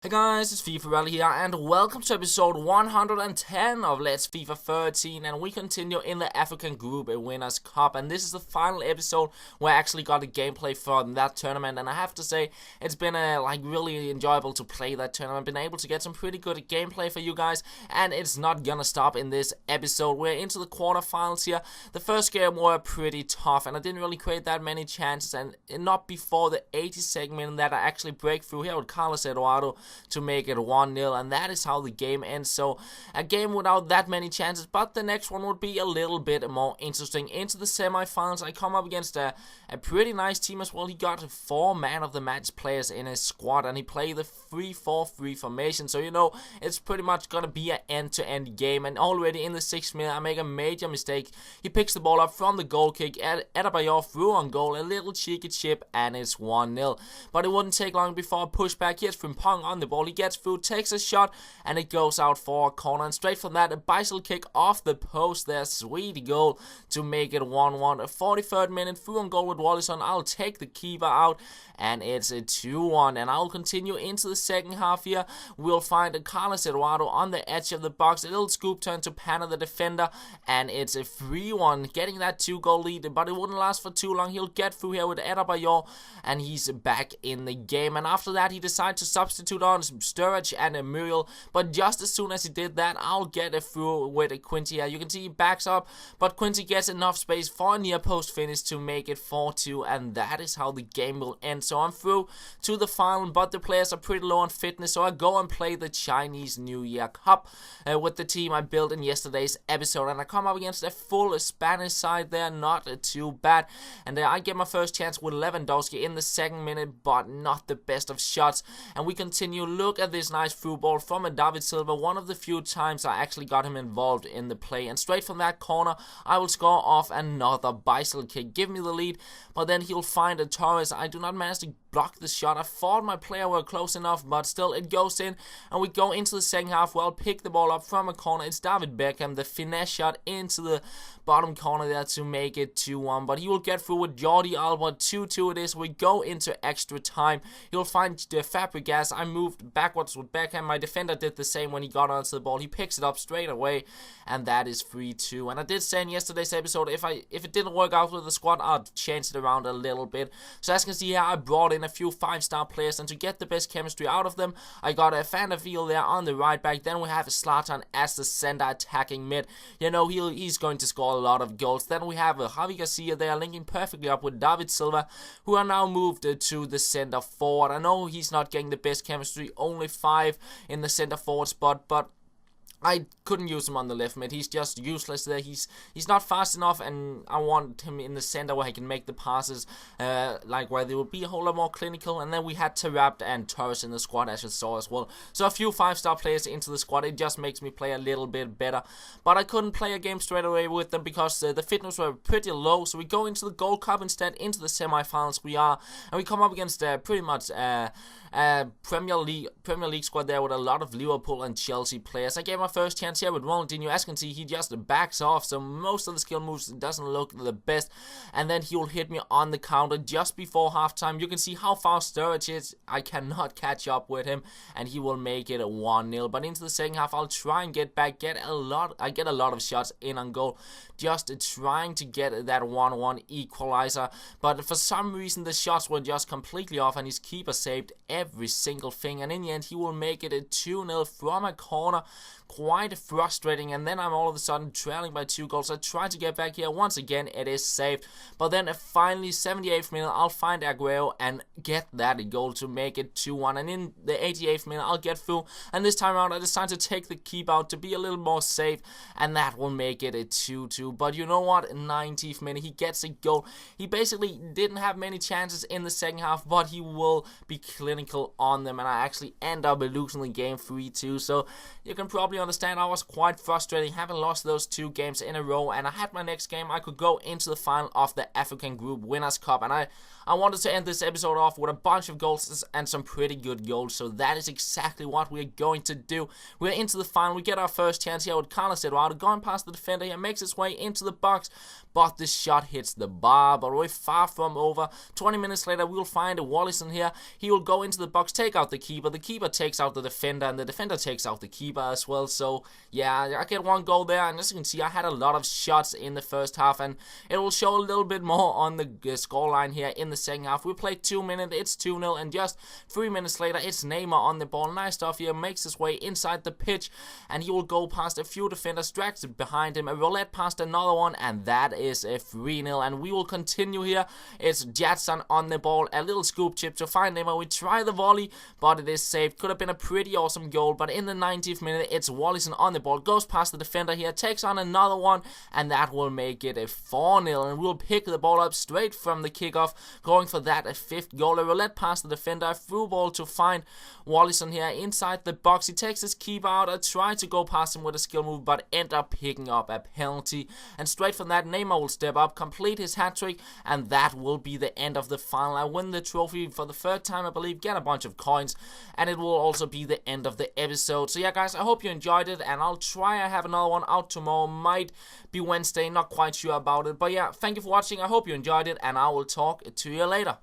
Hey guys, it's FIFA Rally here, and welcome to episode 110 of Let's FIFA 13, and we continue in the African Group Winners Cup, and this is the final episode where I actually got a gameplay from that tournament, and I have to say, it's been really enjoyable to play that tournament. Been able to get some pretty good gameplay for you guys, and it's not gonna stop in this episode. We're into the quarterfinals here. The first game were pretty tough, and I didn't really create that many chances, and not before the 82nd minute that I actually break through here with Carlos Eduardo to make it 1-0, and that is how the game ends. So a game without that many chances, but the next one would be a little bit more interesting. Into the semifinals, I come up against a pretty nice team as well. He got 4 man of the match players in his squad, and he played the 3-4-3 formation, so you know it's pretty much gonna be an end-to-end game. And already in the 6th minute I make a major mistake. He picks the ball up from the goal kick, Adebayor through on goal, a little cheeky chip, and it's 1-0. But it wouldn't take long before a pushback. Here's Frimpong on the ball. He gets through, takes a shot, and it goes out for a corner. And straight from that, a bicycle kick off the post there. Sweet goal to make it 1-1. A 43rd minute, through on goal with Wallison. I'll take the keeper out, and it's a 2-1. And I'll continue into the second half here. We'll find Carlos Eduardo on the edge of the box. A little scoop turn to Panna, the defender, and it's a 3-1. Getting that 2-goal lead, but it wouldn't last for too long. He'll get through here with Adebayor, and he's back in the game. And after that, he decides to substitute on Sturridge and Muriel, but just as soon as he did that, I'll get a through with Quincy here. You can see he backs up, but Quincy gets enough space for a near post finish to make it 4-2, and that is how the game will end. So I'm through to the final, but the players are pretty low on fitness, so I go and play the Chinese New Year Cup with the team I built in yesterday's episode, and I come up against a full Spanish side there, not too bad, and I get my first chance with Lewandowski in the 2nd minute, but not the best of shots, and we continue. Look at this nice through ball from a David Silva, one of the few times I actually got him involved in the play, and straight from that corner I will score off another bicycle kick, give me the lead, but then he'll find a Torres. I do not manage to block the shot. I thought my player were close enough, but still it goes in, and we go into the second half. Well, pick the ball up from a corner. It's David Beckham, the finesse shot into the bottom corner there to make it 2-1, but he will get through with Jordi Alba. 2-2 it is. We go into extra time. He'll find the Fabregas. I moved backwards with Beckham. My defender did the same when he got onto the ball. He picks it up straight away, and that is 3-2. And I did say in yesterday's episode, if it didn't work out with the squad, I'd change it around a little bit. So as you can see here, I brought in a few 5-star players, and to get the best chemistry out of them, I got a Van der Veel there on the right back. Then we have a Zlatan as the center attacking mid. You know, he's going to score a lot of goals. Then we have a Javi Garcia there linking perfectly up with David Silva, who are now moved to the center forward. I know he's not getting the best chemistry, only 5 in the center forward spot, but I couldn't use him on the left mid. He's just useless there. He's not fast enough, and I want him in the center where he can make the passes, where they will be a whole lot more clinical. And then we had Tarab and Torres in the squad, as you saw as well. So a few 5-star players into the squad. It just makes me play a little bit better. But I couldn't play a game straight away with them because the fitness were pretty low. So we go into the Gold Cup instead, into the semifinals and we come up against pretty much Premier League squad there with a lot of Liverpool and Chelsea players. I gave my first chance here with Ronaldinho. As you can see, he just backs off, so most of the skill moves doesn't look the best, and then he will hit me on the counter just before halftime. You can see how fast Sturridge is. I cannot catch up with him, and he will make it a 1-0. But into the second half, I'll try and get back, I get a lot of shots in on goal, just trying to get that 1-1 equalizer, but for some reason the shots were just completely off, and his keeper saved every single thing, and in the end he will make it a 2-0 from a corner. Quite frustrating, and then I'm all of a sudden trailing by 2 goals. I try to get back here once again, it is saved, but then finally 78th minute I'll find Aguero and get that goal to make it 2-1, and in the 88th minute I'll get through, and this time around I decide to take the keeper out to be a little more safe, and that will make it a 2-2. But you know what, 90th minute he gets a goal. He basically didn't have many chances in the second half, but he will be clinical on them, and I actually end up losing the game 3-2. So you can probably understand I was quite frustrated having lost those 2 games in a row, and I had my next game. I could go into the final of the African Group Winners Cup, and I wanted to end this episode off with a bunch of goals and some pretty good goals, so that is exactly what we're going to do. We're into the final. We get our first chance here with Carlos Eduardo going past the defender here, makes his way into the box, but the shot hits the bar, but we're far from over. 20 minutes later, we'll find a Wallison here. He will go into into the box, take out the keeper takes out the defender, and the defender takes out the keeper as well. So yeah, I get one goal there, and as you can see, I had a lot of shots in the first half, and it will show a little bit more on the scoreline here in the second half. We played 2 minutes, it's 2-0, and just 3 minutes later, it's Neymar on the ball. Nice stuff here, makes his way inside the pitch, and he will go past a few defenders, drags it behind him, a roulette past another one, and that is a 3-0, and we will continue here. It's Jadson on the ball, a little scoop chip to find Neymar. We try the volley, but it is saved. Could have been a pretty awesome goal, but in the 90th minute, it's Wallison on the ball, goes past the defender here, takes on another one, and that will make it a 4-0, and we'll pick the ball up straight from the kickoff, going for that a 5th goal. A roulette past the defender, a through ball to find Wallison here inside the box. He takes his keeper out. I try to go past him with a skill move, but end up picking up a penalty, and straight from that, Neymar will step up, complete his hat-trick, and that will be the end of the final. I win the trophy for the 3rd time, I believe, get a bunch of coins, and it will also be the end of the episode. So yeah, guys, I hope you enjoyed it, and I'll try. I have another one out tomorrow, might be Wednesday, not quite sure about it, but yeah, thank you for watching. I hope you enjoyed it, and I will talk to you later.